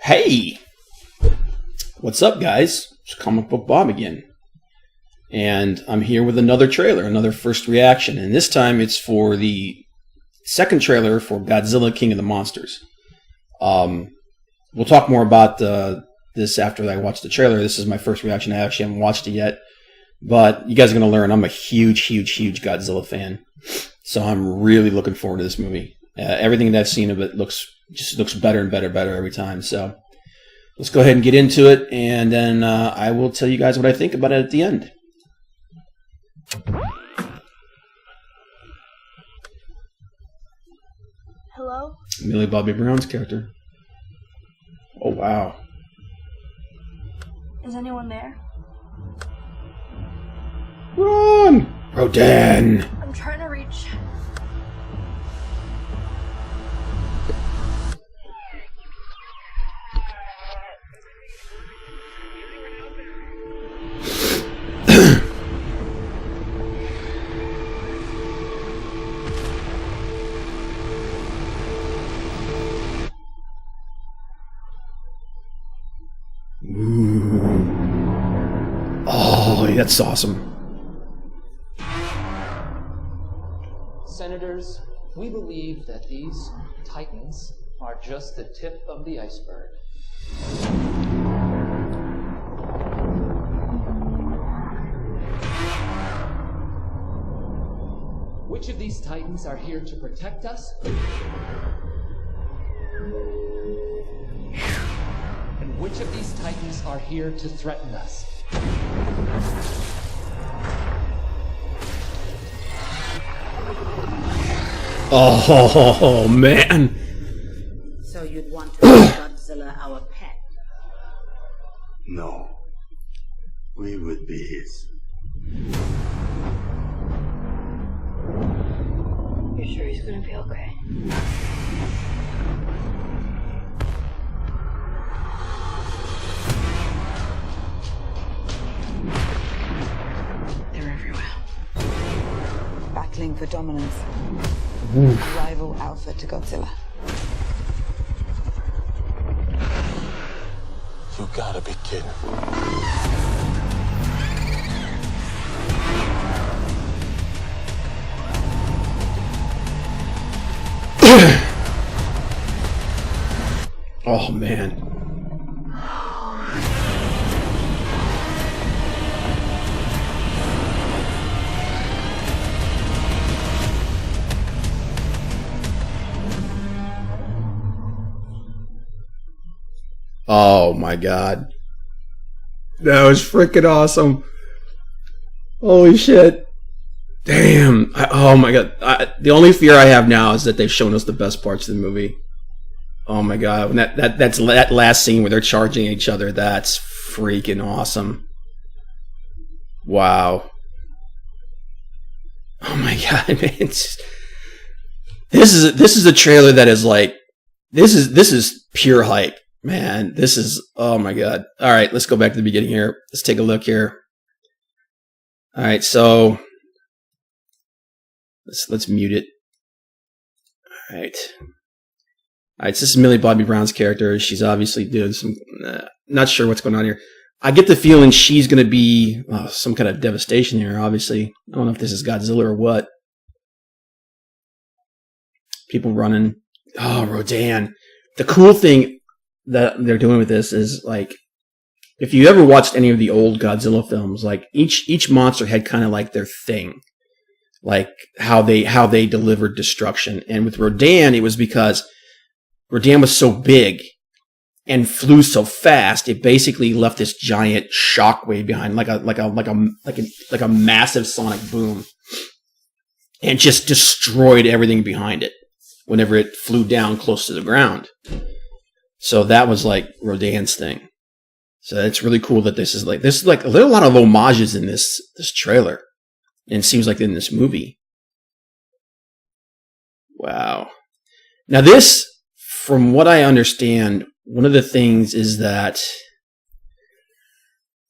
Hey, what's up, guys? It's Comic Book Bob again. And I'm here with another trailer, another first reaction. And this time it's for the second trailer for Godzilla King of the Monsters. We'll talk more about this after I watch the trailer. This is my first reaction. I actually haven't watched it yet. But you guys are going to learn I'm a huge Godzilla fan. So I'm really looking forward to this movie. Everything that I've seen of it looks better and better every time. So let's go ahead and get into it, and then I will tell you guys what I think about it at the end. Hello? Millie Bobby Brown's character. Oh, wow. Is anyone there? Run! Rodan! I'm trying to reach. Oh, that's awesome. Senators, we believe that these titans are just the tip of the iceberg. Which of these titans are here to protect us? And which of these titans are here to threaten us? Oh, man. So you'd want to make Godzilla our pet? No. We would be his. You sure he's gonna be okay? They're everywhere. Battling for dominance. Rival alpha to Godzilla. You gotta be kidding. Oh, man. Oh my god. That was freaking awesome. Holy shit. Damn. Oh my god. The only fear I have now is that they've shown us the best parts of the movie. Oh my god. When that last scene where they're charging each other, that's freaking awesome. Wow. Oh my god, man. This is a trailer that is like, this is pure hype. Man, this is, oh my god. All right, let's go back to the beginning here. Let's take a look here. All right, so let's mute it. All right. All right, so this is Millie Bobby Brown's character. She's obviously doing some, not sure what's going on here. I get the feeling she's going to be some kind of devastation here, obviously. I don't know if this is Godzilla or what. People running. Oh, Rodan. The cool thing that they're doing with this is, like, if you ever watched any of the old Godzilla films, like each monster had kind of like their thing, like how they delivered destruction. And with Rodan, it was because Rodan was so big and flew so fast, it basically left this giant shockwave behind, like a massive sonic boom, and just destroyed everything behind it whenever it flew down close to the ground. So that was like Rodan's thing. So it's really cool that this is like there are a lot of homages in this trailer, and it seems like in this movie. Wow. Now this, from what I understand, one of the things is that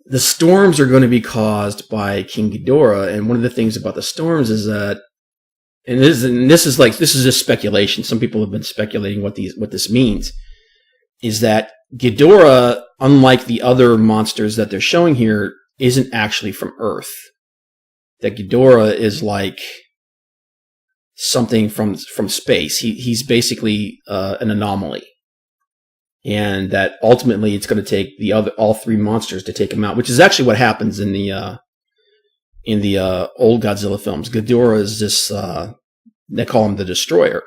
the storms are going to be caused by King Ghidorah, and one of the things about the storms is that, and this is just speculation. Some people have been speculating what this means. is that Ghidorah, unlike the other monsters that they're showing here, isn't actually from Earth. That Ghidorah is like something from space. He's basically an anomaly, and that ultimately it's going to take all three monsters to take him out, which is actually what happens in the old Godzilla films. Ghidorah is this they call him the Destroyer,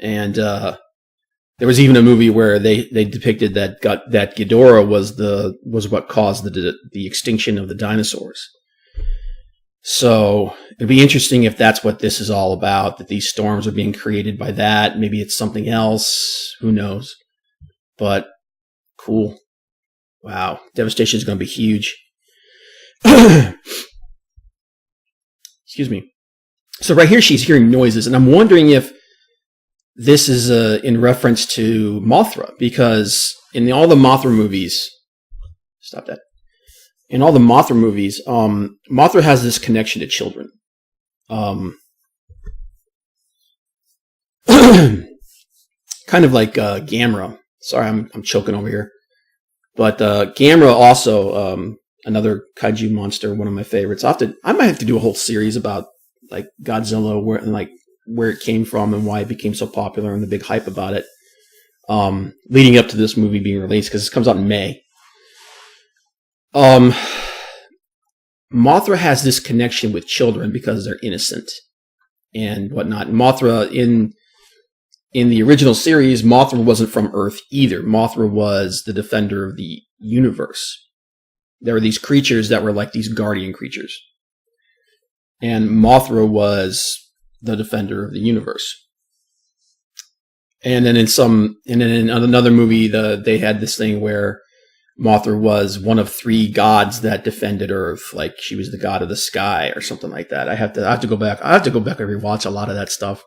and there was even a movie where they depicted that Ghidorah was what caused the extinction of the dinosaurs. So it'd be interesting if that's what this is all about, that these storms are being created by that. Maybe it's something else. Who knows? But cool. Wow. Devastation is going to be huge. Excuse me. So right here she's hearing noises, and I'm wondering if this is in reference to Mothra, because in all the Mothra movies... Stop that. In all the Mothra movies, Mothra has this connection to children. Kind of like Gamera. Sorry, I'm choking over here. But Gamera also, another kaiju monster, one of my favorites. I might have to do a whole series about like Godzilla, where it came from and why it became so popular and the big hype about it, leading up to this movie being released, because it comes out in May. Mothra has this connection with children because they're innocent and whatnot. Mothra, in the original series, Mothra wasn't from Earth either. Mothra was the defender of the universe. There were these creatures that were like these guardian creatures, and Mothra was the defender of the universe. And then in another movie, they had this thing where Mothra was one of three gods that defended Earth, like she was the god of the sky or something like that. I have to go back. I have to go back and rewatch a lot of that stuff.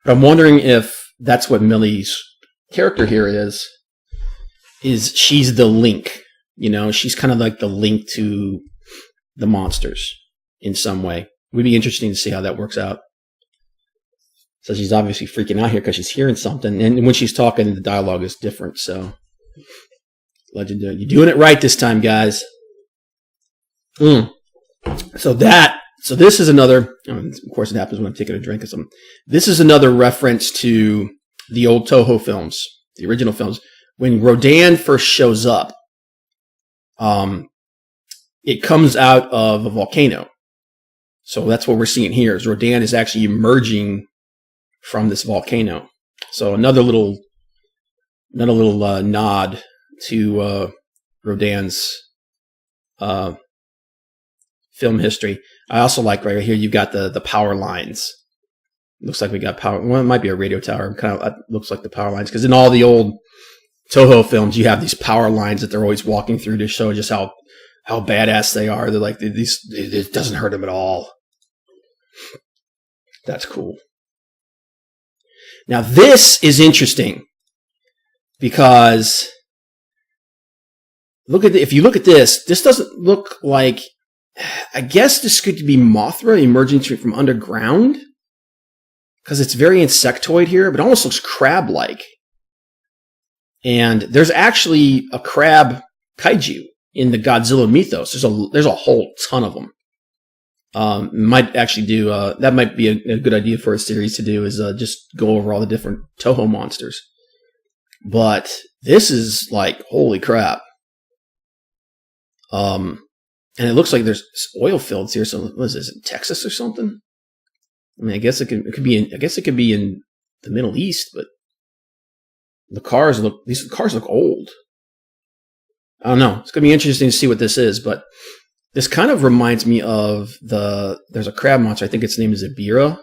But I'm wondering if that's what Millie's character here is she's the link. You know, she's kind of like the link to the monsters in some way. It would be interesting to see how that works out. So she's obviously freaking out here because she's hearing something, and when she's talking, the dialogue is different. So. Legendary. You're doing it right this time, guys. So this is another, of course it happens when I'm taking a drink or something. This is another reference to the old Toho films, the original films. When Rodan first shows up, it comes out of a volcano. So that's what we're seeing here, is Rodan is actually emerging from this volcano. So another little nod to Rodan's film history. I also like right here, you've got the power lines. Looks like we got power. Well, it might be a radio tower. It looks like the power lines, because in all the old Toho films, you have these power lines that they're always walking through to show just how badass they are. They're like, it doesn't hurt them at all. That's cool. Now this is interesting because if you look at this doesn't look like, I guess this could be Mothra emerging from underground, because it's very insectoid here, but it almost looks crab-like. And there's actually a crab kaiju in the Godzilla mythos. There's a whole ton of them. Might actually do that might be a good idea for a series to do, is just go over all the different Toho monsters. But this is like, holy crap. And it looks like there's oil fields here. So what is this, in Texas or something? I mean, I guess it could be in the Middle East, but these cars look old. I don't know. It's gonna be interesting to see what this is, but this kind of reminds me of there's a crab monster. I think its name is Ibira.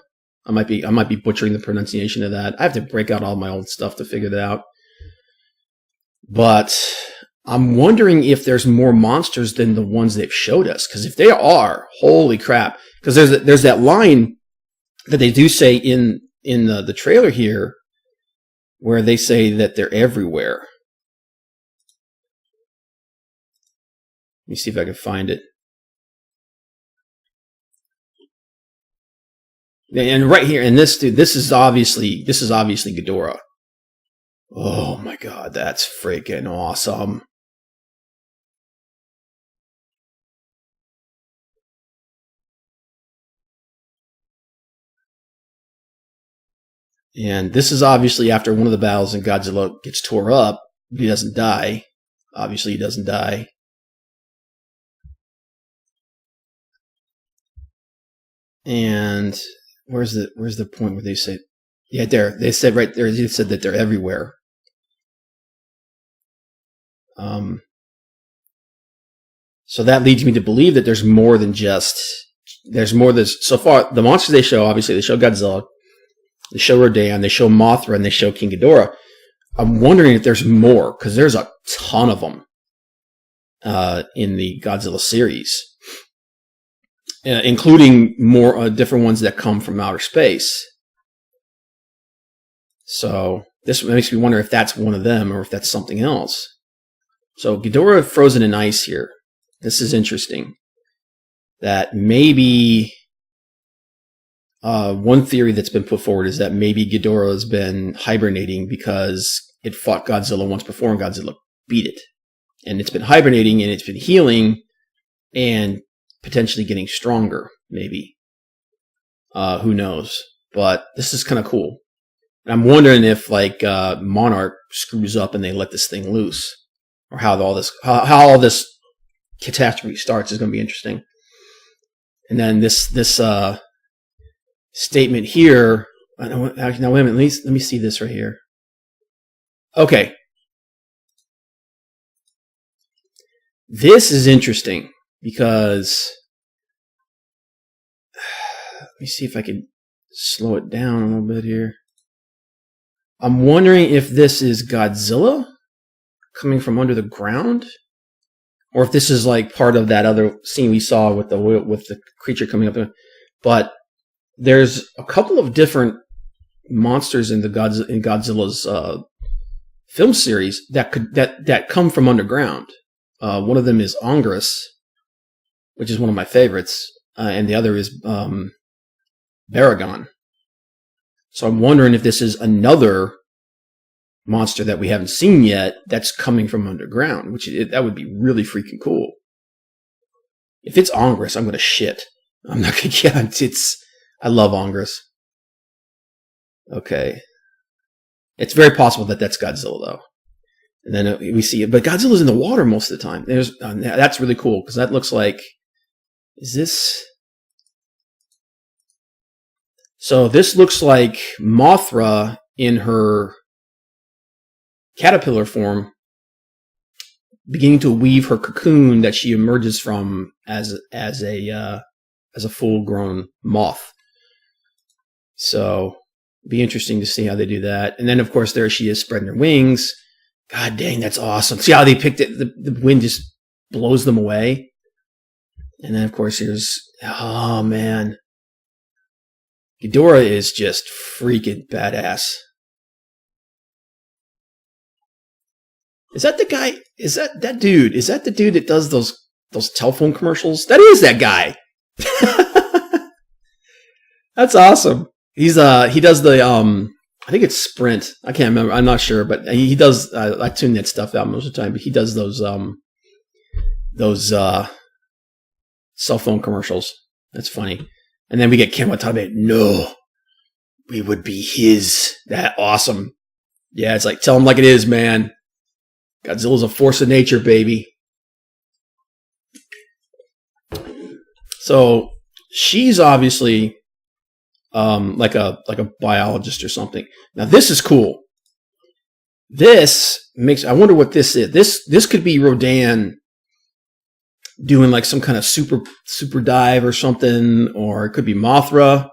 I might be butchering the pronunciation of that. I have to break out all my old stuff to figure that out. But I'm wondering if there's more monsters than the ones they've showed us. Because if they are, holy crap! Because there's that line that they do say in the trailer here, where they say that they're everywhere. Let me see if I can find it. And right here, and this is obviously Ghidorah. Oh my god, that's freaking awesome. And this is obviously after one of the battles and Godzilla gets tore up. He doesn't die. Obviously, he doesn't die. And where's the point where they say, yeah, there. They said right there. They said that they're everywhere. So that leads me to believe that there's more than just. There's more. This so far the monsters they show. Obviously, they show Godzilla. They show Rodan, they show Mothra, and they show King Ghidorah. I'm wondering if there's more, because there's a ton of them in the Godzilla series, including more different ones that come from outer space. So this makes me wonder if that's one of them or if that's something else. So Ghidorah frozen in ice here. This is interesting. That maybe... one theory that's been put forward is that maybe Ghidorah has been hibernating because it fought Godzilla once before and Godzilla beat it. And it's been hibernating and it's been healing and potentially getting stronger, maybe. Who knows? But this is kind of cool. And I'm wondering if, like, Monarch screws up and they let this thing loose. Or how all this catastrophe starts is going to be interesting. And then this statement here. Now wait a minute. Let me see this right here. Okay. This is interesting because let me see if I can slow it down a little bit here. I'm wondering if this is Godzilla coming from under the ground, or if this is like part of that other scene we saw with the creature coming up there. But there's a couple of different monsters in Godzilla's film series that come from underground. One of them is Ongris, which is one of my favorites, and the other is Baragon. So I'm wondering if this is another monster that we haven't seen yet that's coming from underground, that would be really freaking cool. If it's Ongris, I'm going to shit. I'm not going to get I love Ongris. Okay. It's very possible that that's Godzilla, though. And then we see it. But Godzilla's in the water most of the time. That's really cool, because that looks like... Is this... So this looks like Mothra in her caterpillar form, beginning to weave her cocoon that she emerges from as a full-grown moth. So, be interesting to see how they do that. And then, of course, there she is spreading her wings. God dang, that's awesome. See how they picked it? The wind just blows them away. And then, of course, here's... Oh, man. Ghidorah is just freaking badass. Is that the guy? Is that dude? Is that the dude that does those telephone commercials? That is that guy. That's awesome. He does the I think it's Sprint. I can't remember. I'm not sure, but he does. I tune that stuff out most of the time, but he does those cell phone commercials. That's funny. And then we get Ken Watanabe. No, we would be his. That awesome. Yeah, it's like, tell him like it is, man. Godzilla's a force of nature, baby. So she's obviously like a biologist or something. Now this is cool. This makes, I wonder what this is. This could be Rodan doing like some kind of super dive or something, or it could be Mothra.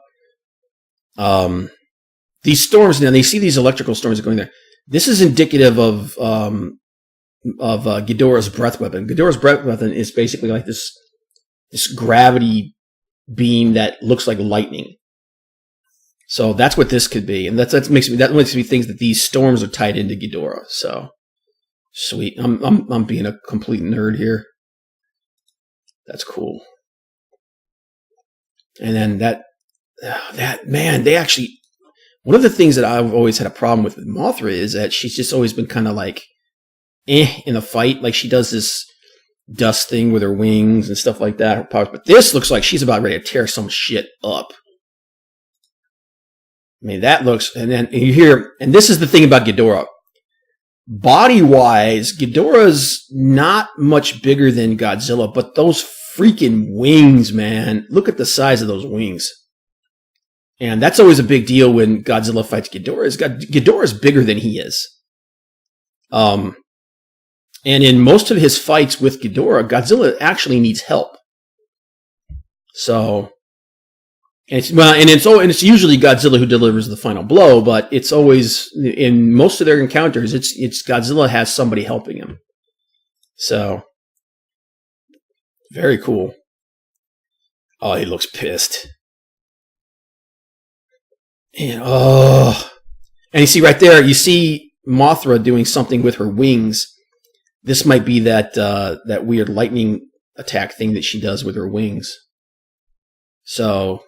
These storms, now they see these electrical storms going there. This is indicative of Ghidorah's breath weapon. Ghidorah's breath weapon is basically like this gravity beam that looks like lightning. So that's what this could be, and that makes me think that these storms are tied into Ghidorah. So sweet. I'm being a complete nerd here. That's cool. And then that man, they actually, one of the things that I've always had a problem with Mothra is that she's just always been kind of like, in a fight. Like she does this dust thing with her wings and stuff like that. Her powers. But this looks like she's about ready to tear some shit up. I mean, that looks, and then you hear, and this is the thing about Ghidorah. Body-wise, Ghidorah's not much bigger than Godzilla, but those freaking wings, man. Look at the size of those wings. And that's always a big deal when Godzilla fights Ghidorah. Ghidorah's bigger than he is. And in most of his fights with Ghidorah, Godzilla actually needs help. So, it's usually Godzilla who delivers the final blow, but it's always, in most of their encounters, it's Godzilla has somebody helping him. So, very cool. Oh, he looks pissed. And you see right there, you see Mothra doing something with her wings. This might be that weird lightning attack thing that she does with her wings. So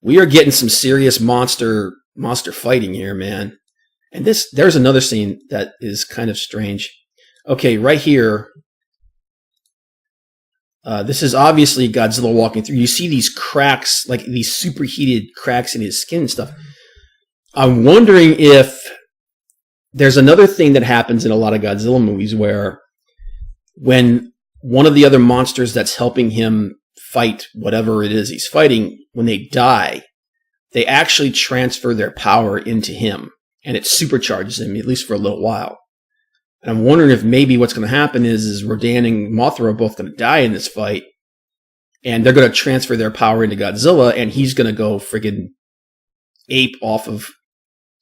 we are getting some serious monster fighting here, man. And there's another scene that is kind of strange. Okay, right here. This is obviously Godzilla walking through. You see these cracks, like these superheated cracks in his skin and stuff. I'm wondering if there's another thing that happens in a lot of Godzilla movies where when one of the other monsters that's helping him fight whatever it is he's fighting, when they die, they actually transfer their power into him, and it supercharges him, at least for a little while. And I'm wondering if maybe what's going to happen is Rodan and Mothra are both going to die in this fight, and they're going to transfer their power into Godzilla, and he's going to go friggin' ape off of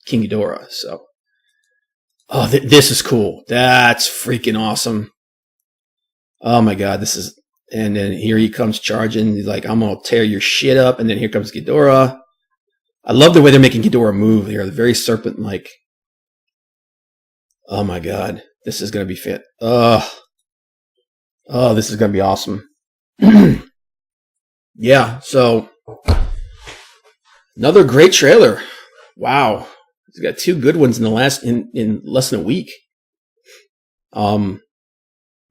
King Ghidorah. So, this is cool. That's freaking awesome. Oh my god, this is... And then here he comes charging. He's like, I'm going to tear your shit up. And then here comes Ghidorah. I love the way they're making Ghidorah move here. They're very serpent-like. Oh my god. This is going to be fit. Oh, this is going to be awesome. Yeah, so another great trailer. Wow. It's got two good ones in less than a week.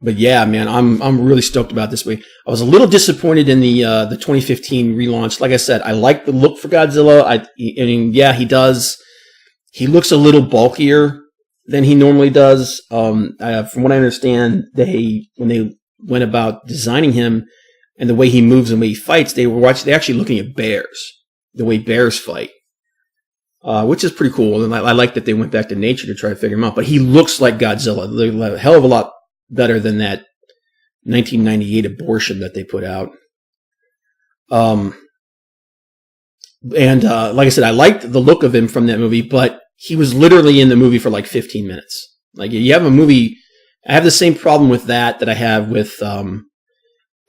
But yeah, man, I'm really stoked about this movie. I was a little disappointed in the 2015 relaunch. Like I said, I like the look for Godzilla. I mean, yeah, he does. He looks a little bulkier than he normally does. From what I understand, when they went about designing him and the way he moves and the way he fights, they're actually looking at bears, the way bears fight, which is pretty cool. And I like that they went back to nature to try to figure him out. But he looks like Godzilla, a hell of a lot better than that 1998 abortion that they put out. Like I said, I liked the look of him from that movie, but he was literally in the movie for like 15 minutes. Like, you have a movie, I have the same problem with that I have with the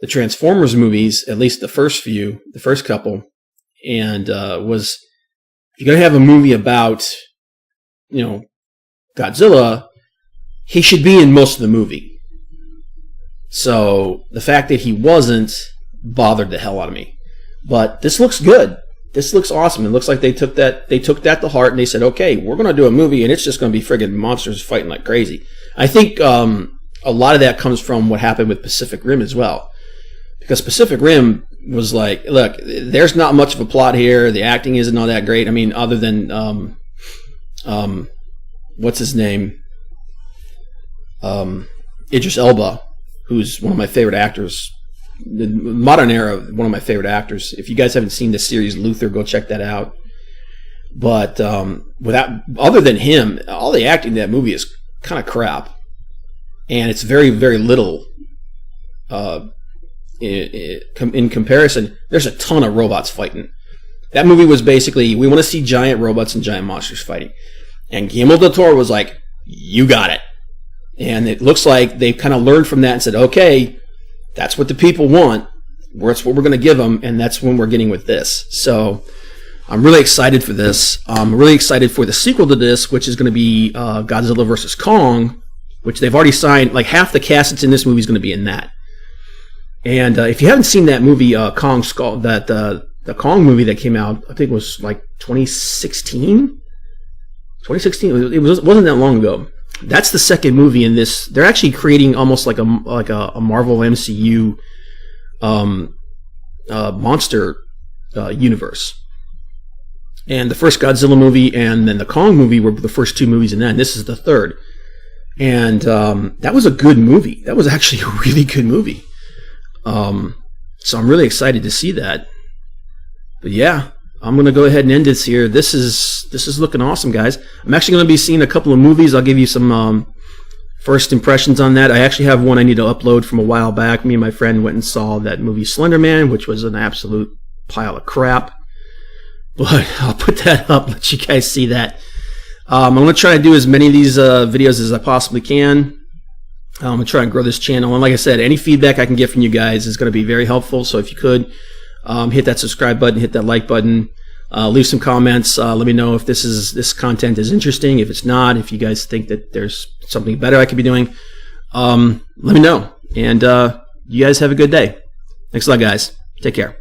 Transformers movies, at least the first couple, and was, if you're going to have a movie about, Godzilla, he should be in most of the movie. So the fact that he wasn't bothered the hell out of me. But this looks good. This looks awesome. It looks like they took that to heart and they said, okay, we're going to do a movie and it's just going to be friggin' monsters fighting like crazy. I think a lot of that comes from what happened with Pacific Rim as well. Because Pacific Rim was like, look, there's not much of a plot here. The acting isn't all that great. I mean, other than, what's his name? Idris Elba, who's one of my favorite actors, the modern era, one of my favorite actors. If you guys haven't seen the series Luther, go check that out. But other than him, all the acting in that movie is kind of crap, and it's very, very little. In comparison, there's a ton of robots fighting. That movie was basically, we want to see giant robots and giant monsters fighting, and Guillermo del Toro was like, "You got it." And it looks like they kind of learned from that and said, okay, that's what the people want. That's what we're going to give them, and that's when we're getting with this. So I'm really excited for this. I'm really excited for the sequel to this, which is going to be Godzilla vs. Kong, which they've already signed. Like, half the cast that's in this movie is going to be in that. And if you haven't seen that movie, Kong Skull, that the Kong movie that came out, I think it was like 2016. 2016. It wasn't that long ago. That's the second movie in this. They're actually creating almost like a Marvel MCU monster universe. And the first Godzilla movie and then the Kong movie were the first two movies in that. And this is the third. And that was a good movie. That was actually a really good movie. So I'm really excited to see that. But yeah, I'm going to go ahead and end this here. This is looking awesome, guys. I'm actually going to be seeing a couple of movies. I'll give you some first impressions on that. I actually have one I need to upload from a while back. Me and my friend went and saw that movie Slender Man, which was an absolute pile of crap. But I'll put that up, let you guys see that. I'm going to try to do as many of these videos as I possibly can. I'm going to try and grow this channel. And like I said, any feedback I can get from you guys is going to be very helpful. So if you could, hit that subscribe button, hit that like button, leave some comments. Let me know if this content is interesting. If it's not, if you guys think that there's something better I could be doing, let me know. And you guys have a good day. Thanks a lot, guys. Take care.